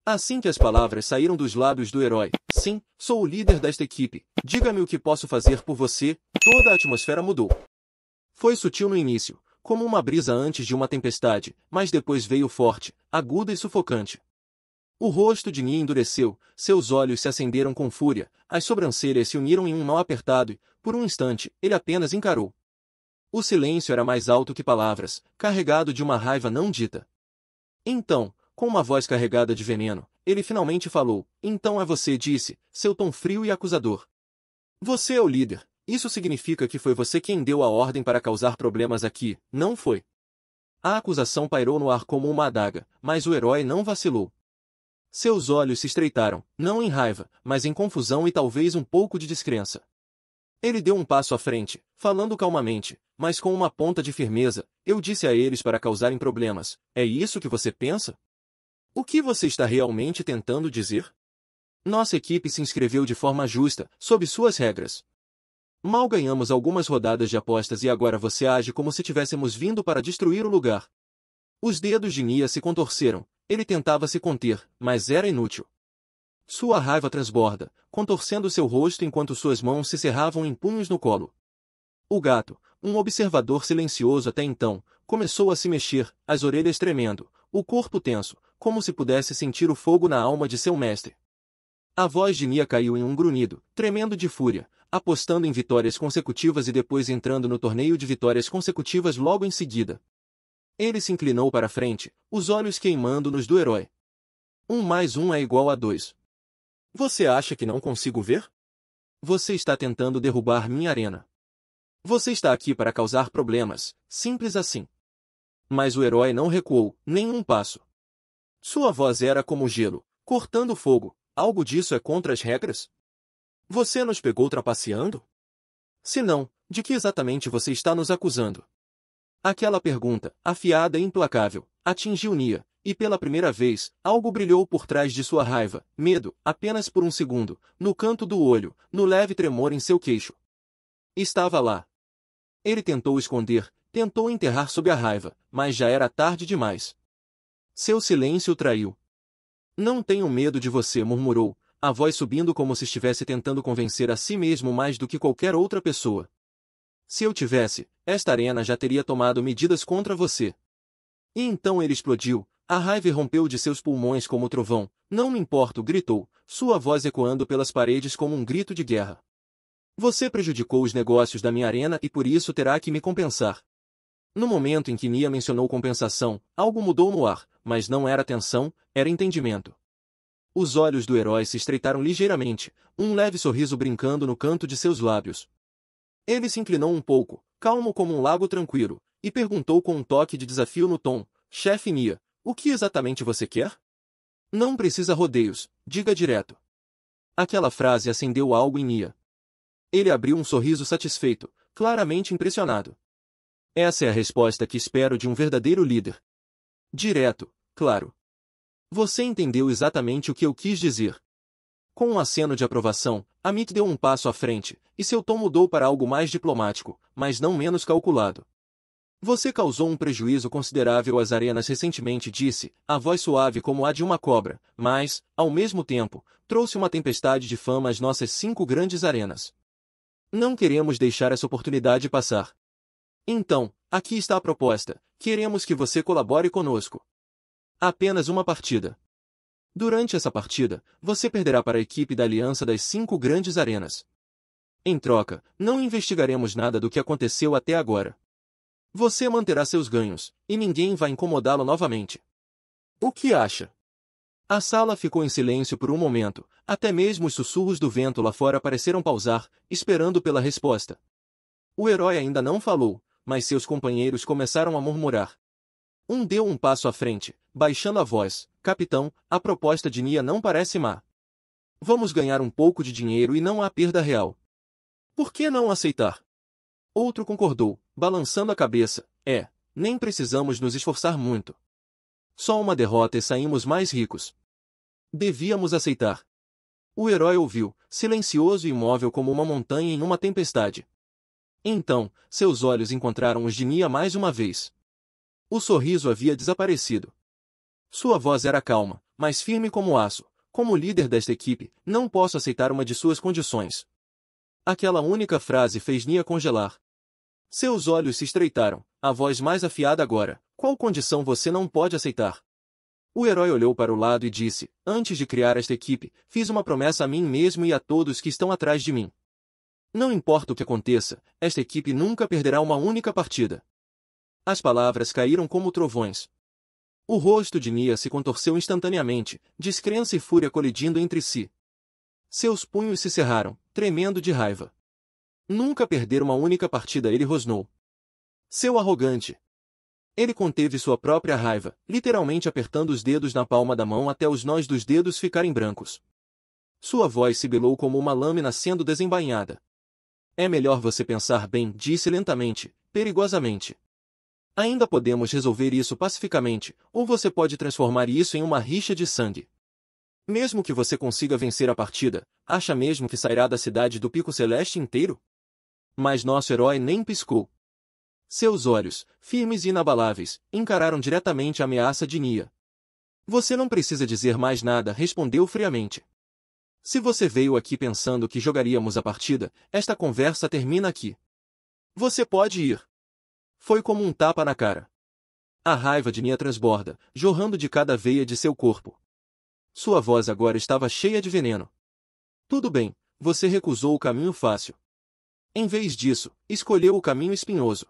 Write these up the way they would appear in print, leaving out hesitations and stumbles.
Assim que as palavras saíram dos lábios do herói, sim, sou o líder desta equipe, diga-me o que posso fazer por você, toda a atmosfera mudou. Foi sutil no início, como uma brisa antes de uma tempestade, mas depois veio forte, aguda e sufocante. O rosto de Nia endureceu, seus olhos se acenderam com fúria, as sobrancelhas se uniram em um nó apertado e, por um instante, ele apenas encarou. O silêncio era mais alto que palavras, carregado de uma raiva não dita. Então, com uma voz carregada de veneno, ele finalmente falou, então é você, disse, seu tom frio e acusador. Você é o líder, isso significa que foi você quem deu a ordem para causar problemas aqui, não foi? A acusação pairou no ar como uma adaga, mas o herói não vacilou. Seus olhos se estreitaram, não em raiva, mas em confusão e talvez um pouco de descrença. Ele deu um passo à frente, falando calmamente, mas com uma ponta de firmeza, eu disse a eles para causarem problemas, é isso que você pensa? O que você está realmente tentando dizer? Nossa equipe se inscreveu de forma justa, sob suas regras. Mal ganhamos algumas rodadas de apostas e agora você age como se tivéssemos vindo para destruir o lugar. Os dedos de Nia se contorceram, ele tentava se conter, mas era inútil. Sua raiva transborda, contorcendo seu rosto enquanto suas mãos se cerravam em punhos no colo. O gato, um observador silencioso até então, começou a se mexer, as orelhas tremendo, o corpo tenso, como se pudesse sentir o fogo na alma de seu mestre. A voz de Nia caiu em um grunhido, tremendo de fúria, apostando em vitórias consecutivas e depois entrando no torneio de vitórias consecutivas logo em seguida. Ele se inclinou para a frente, os olhos queimando-nos do herói. 1 mais 1 é igual a 2. Você acha que não consigo ver? Você está tentando derrubar minha arena. Você está aqui para causar problemas, simples assim. Mas o herói não recuou, nem um passo. Sua voz era como gelo, cortando fogo. Algo disso é contra as regras? Você nos pegou trapaceando? Se não, de que exatamente você está nos acusando? Aquela pergunta, afiada e implacável, atingiu Nia, e pela primeira vez, algo brilhou por trás de sua raiva, medo, apenas por um segundo, no canto do olho, no leve tremor em seu queixo. Estava lá. Ele tentou esconder, tentou enterrar sob a raiva, mas já era tarde demais. Seu silêncio o traiu. Não tenho medo de você, murmurou, a voz subindo como se estivesse tentando convencer a si mesmo mais do que qualquer outra pessoa. Se eu tivesse, esta arena já teria tomado medidas contra você. E então ele explodiu, a raiva irrompeu de seus pulmões como trovão, não me importo, gritou, sua voz ecoando pelas paredes como um grito de guerra. Você prejudicou os negócios da minha arena e por isso terá que me compensar. No momento em que Nia mencionou compensação, algo mudou no ar, mas não era tensão, era entendimento. Os olhos do herói se estreitaram ligeiramente, um leve sorriso brincando no canto de seus lábios. Ele se inclinou um pouco, calmo como um lago tranquilo, e perguntou com um toque de desafio no tom, chefe Nia, o que exatamente você quer? Não precisa rodeios, diga direto. Aquela frase acendeu algo em Nia. Ele abriu um sorriso satisfeito, claramente impressionado. Essa é a resposta que espero de um verdadeiro líder. Direto, claro. Você entendeu exatamente o que eu quis dizer. Com um aceno de aprovação, Amit deu um passo à frente, e seu tom mudou para algo mais diplomático, mas não menos calculado. Você causou um prejuízo considerável às arenas recentemente, disse, a voz suave como a de uma cobra, mas, ao mesmo tempo, trouxe uma tempestade de fama às nossas 5 grandes arenas. Não queremos deixar essa oportunidade passar. Então, aqui está a proposta, queremos que você colabore conosco. Apenas uma partida. Durante essa partida, você perderá para a equipe da Aliança das 5 grandes arenas. Em troca, não investigaremos nada do que aconteceu até agora. Você manterá seus ganhos, e ninguém vai incomodá-lo novamente. O que acha? A sala ficou em silêncio por um momento, até mesmo os sussurros do vento lá fora pareceram pausar, esperando pela resposta. O herói ainda não falou, mas seus companheiros começaram a murmurar. Um deu um passo à frente, baixando a voz, capitão, a proposta de Nia não parece má. Vamos ganhar um pouco de dinheiro e não há perda real. Por que não aceitar? Outro concordou, balançando a cabeça, nem precisamos nos esforçar muito. Só uma derrota e saímos mais ricos. Devíamos aceitar. O herói ouviu, silencioso e imóvel como uma montanha em uma tempestade. Então, seus olhos encontraram os de Nia mais uma vez. O sorriso havia desaparecido. Sua voz era calma, mas firme como aço. Como líder desta equipe, não posso aceitar uma de suas condições. Aquela única frase fez Nia congelar. Seus olhos se estreitaram, a voz mais afiada agora. Qual condição você não pode aceitar? O herói olhou para o lado e disse, antes de criar esta equipe, fiz uma promessa a mim mesmo e a todos que estão atrás de mim. Não importa o que aconteça, esta equipe nunca perderá uma única partida. As palavras caíram como trovões. O rosto de Nia se contorceu instantaneamente, descrença e fúria colidindo entre si. Seus punhos se cerraram, tremendo de raiva. Nunca perder uma única partida, ele rosnou. Seu arrogante! Ele conteve sua própria raiva, literalmente apertando os dedos na palma da mão até os nós dos dedos ficarem brancos. Sua voz sibilou como uma lâmina sendo desembainhada. É melhor você pensar bem, disse lentamente, perigosamente. Ainda podemos resolver isso pacificamente, ou você pode transformar isso em uma rixa de sangue. Mesmo que você consiga vencer a partida, acha mesmo que sairá da cidade do Pico Celeste inteiro? Mas nosso herói nem piscou. Seus olhos, firmes e inabaláveis, encararam diretamente a ameaça de Nia. Você não precisa dizer mais nada, respondeu friamente. Se você veio aqui pensando que jogaríamos a partida, esta conversa termina aqui. Você pode ir. Foi como um tapa na cara. A raiva de Nia transborda, jorrando de cada veia de seu corpo. Sua voz agora estava cheia de veneno. Tudo bem, você recusou o caminho fácil. Em vez disso, escolheu o caminho espinhoso.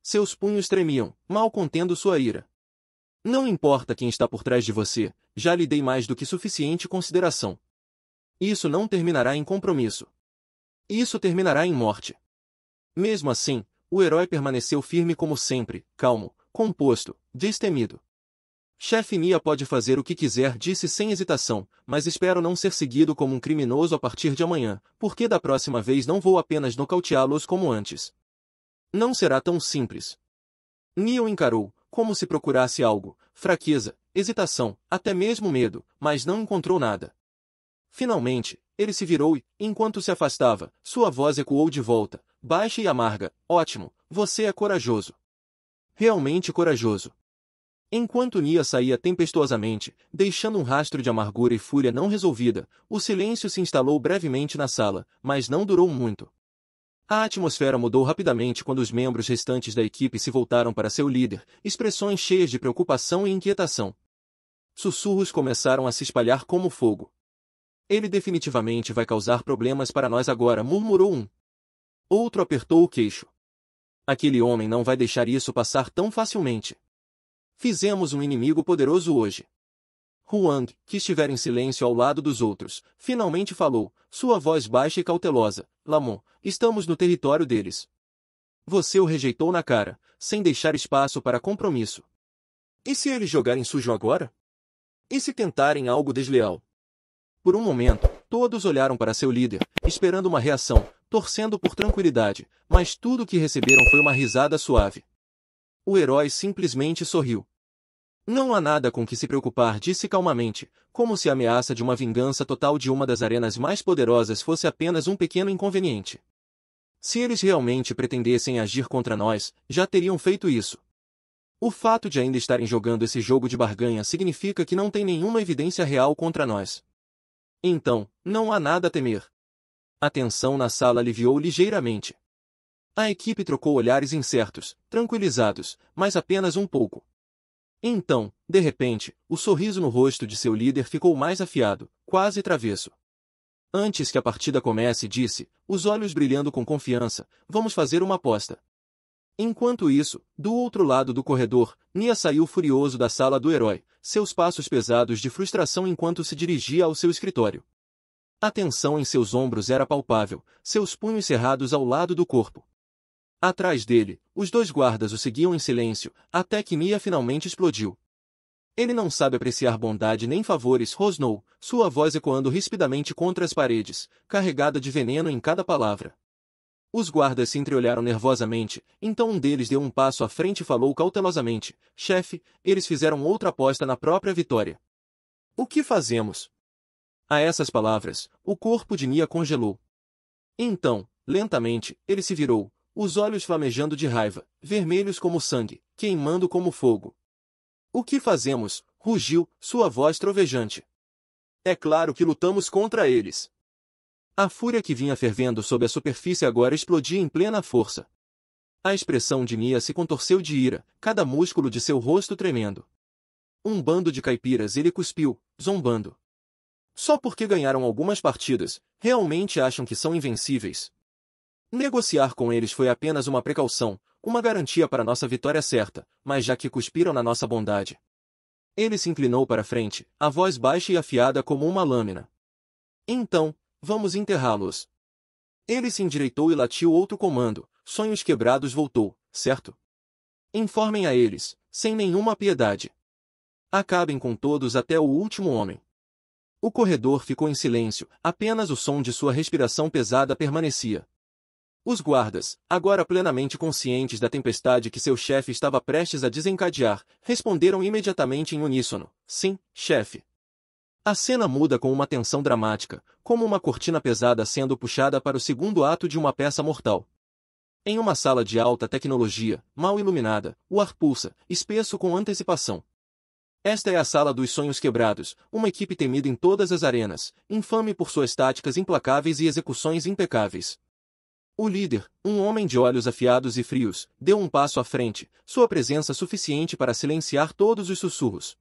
Seus punhos tremiam, mal contendo sua ira. Não importa quem está por trás de você, já lhe dei mais do que suficiente consideração. Isso não terminará em compromisso. Isso terminará em morte. Mesmo assim, o herói permaneceu firme como sempre, calmo, composto, destemido. Chefe Nia pode fazer o que quiser, disse sem hesitação, mas espero não ser seguido como um criminoso a partir de amanhã, porque da próxima vez não vou apenas nocauteá-los como antes. Não será tão simples. Nia o encarou, como se procurasse algo, fraqueza, hesitação, até mesmo medo, mas não encontrou nada. Finalmente, ele se virou e, enquanto se afastava, sua voz ecoou de volta, baixa e amarga, ótimo, você é corajoso. Realmente corajoso. Enquanto Nia saía tempestuosamente, deixando um rastro de amargura e fúria não resolvida, o silêncio se instalou brevemente na sala, mas não durou muito. A atmosfera mudou rapidamente quando os membros restantes da equipe se voltaram para seu líder, expressões cheias de preocupação e inquietação. Sussurros começaram a se espalhar como fogo. Ele definitivamente vai causar problemas para nós agora, murmurou um. Outro apertou o queixo. Aquele homem não vai deixar isso passar tão facilmente. Fizemos um inimigo poderoso hoje. Huang, que estivera em silêncio ao lado dos outros, finalmente falou, sua voz baixa e cautelosa. Lamon, estamos no território deles. Você o rejeitou na cara, sem deixar espaço para compromisso. E se eles jogarem sujo agora? E se tentarem algo desleal? Por um momento, todos olharam para seu líder, esperando uma reação, torcendo por tranquilidade, mas tudo o que receberam foi uma risada suave. O herói simplesmente sorriu. Não há nada com que se preocupar, disse calmamente, como se a ameaça de uma vingança total de uma das arenas mais poderosas fosse apenas um pequeno inconveniente. Se eles realmente pretendessem agir contra nós, já teriam feito isso. O fato de ainda estarem jogando esse jogo de barganha significa que não tem nenhuma evidência real contra nós. Então, não há nada a temer. A tensão na sala aliviou ligeiramente. A equipe trocou olhares incertos, tranquilizados, mas apenas um pouco. Então, de repente, o sorriso no rosto de seu líder ficou mais afiado, quase travesso. Antes que a partida comece, disse, os olhos brilhando com confiança, vamos fazer uma aposta. Enquanto isso, do outro lado do corredor, Nia saiu furioso da sala do herói, seus passos pesados de frustração enquanto se dirigia ao seu escritório. A tensão em seus ombros era palpável, seus punhos cerrados ao lado do corpo. Atrás dele, os dois guardas o seguiam em silêncio, até que Nia finalmente explodiu. Ele não sabe apreciar bondade nem favores, rosnou, sua voz ecoando rispidamente contra as paredes, carregada de veneno em cada palavra. Os guardas se entreolharam nervosamente, então um deles deu um passo à frente e falou cautelosamente, chefe, eles fizeram outra aposta na própria vitória. O que fazemos? A essas palavras, o corpo de Nia congelou. Então, lentamente, ele se virou, os olhos flamejando de raiva, vermelhos como sangue, queimando como fogo. O que fazemos? rugiu, sua voz trovejante. É claro que lutamos contra eles. A fúria que vinha fervendo sob a superfície agora explodia em plena força. A expressão de Mia se contorceu de ira, cada músculo de seu rosto tremendo. Um bando de caipiras, ele cuspiu, zombando. Só porque ganharam algumas partidas, realmente acham que são invencíveis. Negociar com eles foi apenas uma precaução, uma garantia para nossa vitória certa, mas já que cuspiram na nossa bondade. Ele se inclinou para frente, a voz baixa e afiada como uma lâmina. Então, vamos enterrá-los. Ele se endireitou e latiu outro comando. Sonhos Quebrados voltou, certo? Informem a eles, sem nenhuma piedade. Acabem com todos até o último homem. O corredor ficou em silêncio, apenas o som de sua respiração pesada permanecia. Os guardas, agora plenamente conscientes da tempestade que seu chefe estava prestes a desencadear, responderam imediatamente em uníssono: sim, chefe. A cena muda com uma tensão dramática, como uma cortina pesada sendo puxada para o segundo ato de uma peça mortal. Em uma sala de alta tecnologia, mal iluminada, o ar pulsa, espesso com antecipação. Esta é a Sala dos Sonhos Quebrados, uma equipe temida em todas as arenas, infame por suas táticas implacáveis e execuções impecáveis. O líder, um homem de olhos afiados e frios, deu um passo à frente, sua presença suficiente para silenciar todos os sussurros.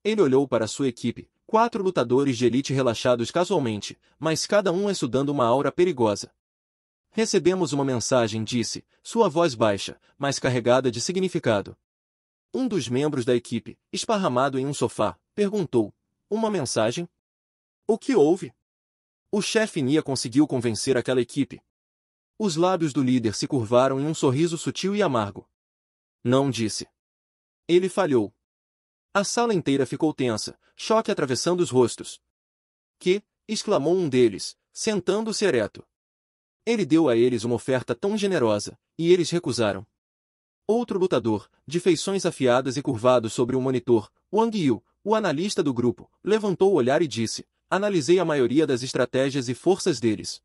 Ele olhou para sua equipe, 4 lutadores de elite relaxados casualmente, mas cada um exudando uma aura perigosa. Recebemos uma mensagem, disse, sua voz baixa, mas carregada de significado. Um dos membros da equipe, esparramado em um sofá, perguntou: uma mensagem? O que houve? O chefe Nia conseguiu convencer aquela equipe. Os lábios do líder se curvaram em um sorriso sutil e amargo. Não disse. Ele falhou. A sala inteira ficou tensa, choque atravessando os rostos. Que? Exclamou um deles, sentando-se ereto. Ele deu a eles uma oferta tão generosa, e eles recusaram. Outro lutador, de feições afiadas e curvado sobre um monitor, Wang Yu, o analista do grupo, levantou o olhar e disse: analisei a maioria das estratégias e forças deles.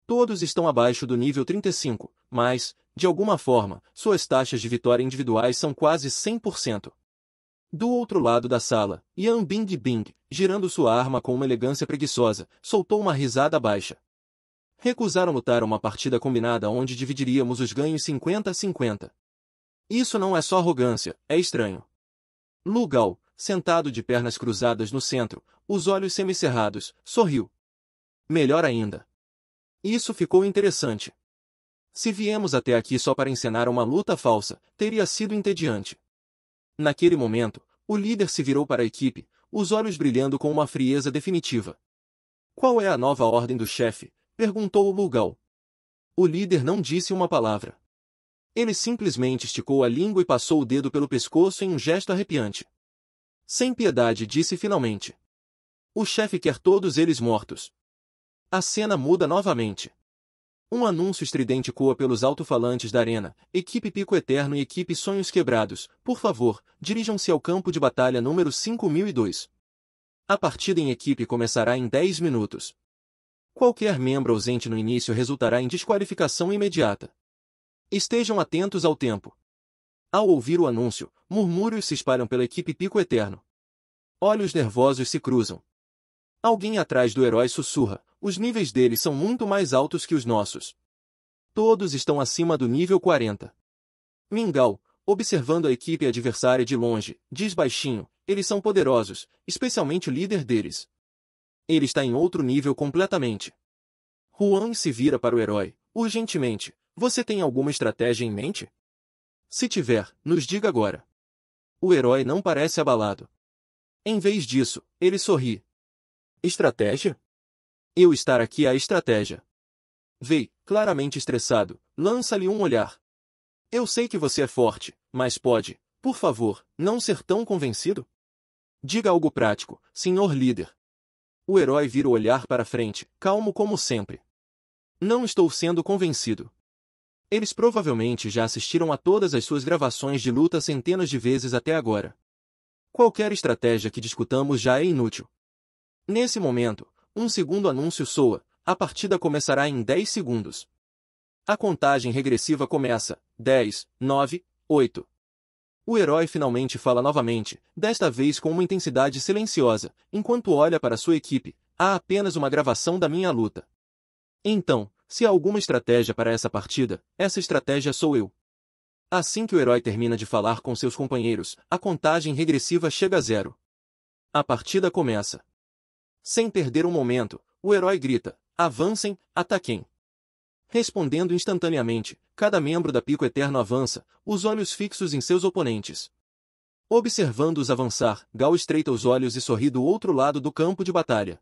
Todos estão abaixo do nível 35, mas, de alguma forma, suas taxas de vitória individuais são quase 100%. Do outro lado da sala, Yan Bingbing, girando sua arma com uma elegância preguiçosa, soltou uma risada baixa. Recusaram lutar uma partida combinada onde dividiríamos os ganhos 50-50. Isso não é só arrogância, é estranho. Lu Gao, sentado de pernas cruzadas no centro, os olhos semicerrados, sorriu. Melhor ainda. Isso ficou interessante. Se viemos até aqui só para encenar uma luta falsa, teria sido entediante. Naquele momento, o líder se virou para a equipe, os olhos brilhando com uma frieza definitiva. Qual é a nova ordem do chefe? Perguntou Lu Gao. O líder não disse uma palavra. Ele simplesmente esticou a língua e passou o dedo pelo pescoço em um gesto arrepiante. Sem piedade, disse finalmente. O chefe quer todos eles mortos. A cena muda novamente. Um anúncio estridente coa pelos alto-falantes da arena. Equipe Pico Eterno e equipe Sonhos Quebrados, por favor, dirijam-se ao campo de batalha número 5002. A partida em equipe começará em 10 minutos. Qualquer membro ausente no início resultará em desqualificação imediata. Estejam atentos ao tempo. Ao ouvir o anúncio, murmúrios se espalham pela equipe Pico Eterno. Olhos nervosos se cruzam. Alguém atrás do herói sussurra: os níveis deles são muito mais altos que os nossos. Todos estão acima do nível 40. Mingao, observando a equipe adversária de longe, diz baixinho: eles são poderosos, especialmente o líder deles. Ele está em outro nível completamente. Huang se vira para o herói, urgentemente: você tem alguma estratégia em mente? Se tiver, nos diga agora. O herói não parece abalado. Em vez disso, ele sorri. Estratégia? Eu estar aqui é a estratégia. Wei, claramente estressado, lança-lhe um olhar. Eu sei que você é forte, mas pode, por favor, não ser tão convencido? Diga algo prático, senhor líder. O herói vira o olhar para frente, calmo como sempre. Não estou sendo convencido. Eles provavelmente já assistiram a todas as suas gravações de luta centenas de vezes até agora. Qualquer estratégia que discutamos já é inútil. Nesse momento, um segundo anúncio soa: a partida começará em 10 segundos. A contagem regressiva começa: 10, 9, 8. O herói finalmente fala novamente, desta vez com uma intensidade silenciosa, enquanto olha para sua equipe. Há apenas uma gravação da minha luta. Então, se há alguma estratégia para essa partida, essa estratégia sou eu. Assim que o herói termina de falar com seus companheiros, a contagem regressiva chega a 0. A partida começa. Sem perder um momento, o herói grita, avancem, ataquem. Respondendo instantaneamente, cada membro da Pico Eterno avança, os olhos fixos em seus oponentes. Observando-os avançar, Gal estreita os olhos e sorri do outro lado do campo de batalha.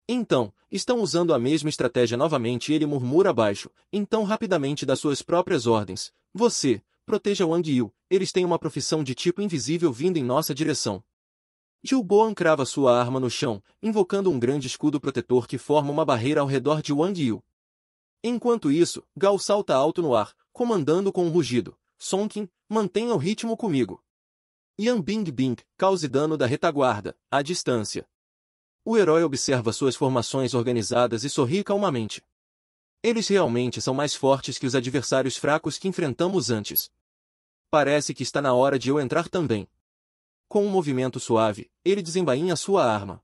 Então, estão usando a mesma estratégia novamente e ele murmura baixo, então rapidamente das suas próprias ordens. Você, proteja Wang Yu, eles têm uma profissão de tipo invisível vindo em nossa direção. Gilboan crava sua arma no chão, invocando um grande escudo protetor que forma uma barreira ao redor de Wang Yu. Enquanto isso, Gal salta alto no ar, comandando com um rugido. Sonkin, mantenha o ritmo comigo. Yan Bing Bing, cause dano da retaguarda, à distância. O herói observa suas formações organizadas e sorri calmamente. Eles realmente são mais fortes que os adversários fracos que enfrentamos antes. Parece que está na hora de eu entrar também. Com um movimento suave, ele desembainha sua arma.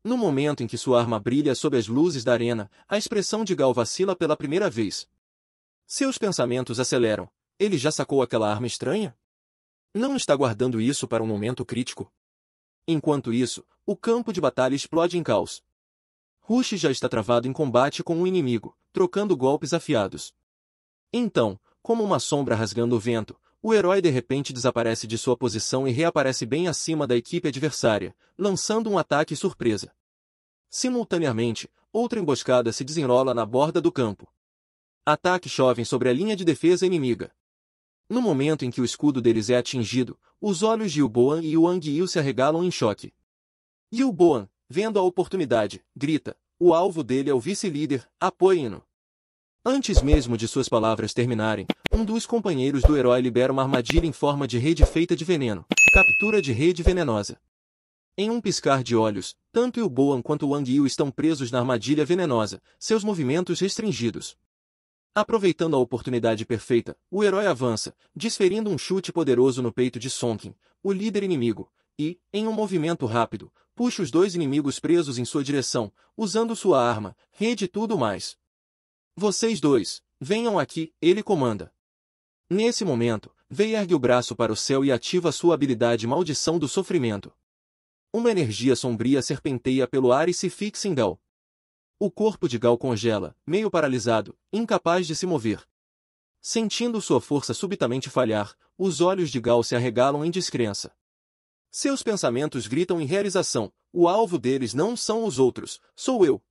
No momento em que sua arma brilha sob as luzes da arena, a expressão de Gal vacila pela primeira vez. Seus pensamentos aceleram. Ele já sacou aquela arma estranha? Não está guardando isso para um momento crítico? Enquanto isso, o campo de batalha explode em caos. Rush já está travado em combate com o inimigo, trocando golpes afiados. Então, como uma sombra rasgando o vento, o herói de repente desaparece de sua posição e reaparece bem acima da equipe adversária, lançando um ataque surpresa. Simultaneamente, outra emboscada se desenrola na borda do campo. Ataques chovem sobre a linha de defesa inimiga. No momento em que o escudo deles é atingido, os olhos de Gilboan e Wang Yu se arregalam em choque. Gilboan, vendo a oportunidade, grita, o alvo dele é o vice-líder, apoiem-no. Antes mesmo de suas palavras terminarem, um dos companheiros do herói libera uma armadilha em forma de rede feita de veneno, captura de rede venenosa. Em um piscar de olhos, tanto Gilboan quanto Wang Yu estão presos na armadilha venenosa, seus movimentos restringidos. Aproveitando a oportunidade perfeita, o herói avança, desferindo um chute poderoso no peito de Sonkin, o líder inimigo, e, em um movimento rápido, puxa os dois inimigos presos em sua direção, usando sua arma, rede e tudo mais. Vocês dois, venham aqui, ele comanda. Nesse momento, Vei ergue o braço para o céu e ativa sua habilidade Maldição do Sofrimento. Uma energia sombria serpenteia pelo ar e se fixa em Gal. O corpo de Gal congela, meio paralisado, incapaz de se mover. Sentindo sua força subitamente falhar, os olhos de Gal se arregalam em descrença. Seus pensamentos gritam em realização, o alvo deles não são os outros, sou eu.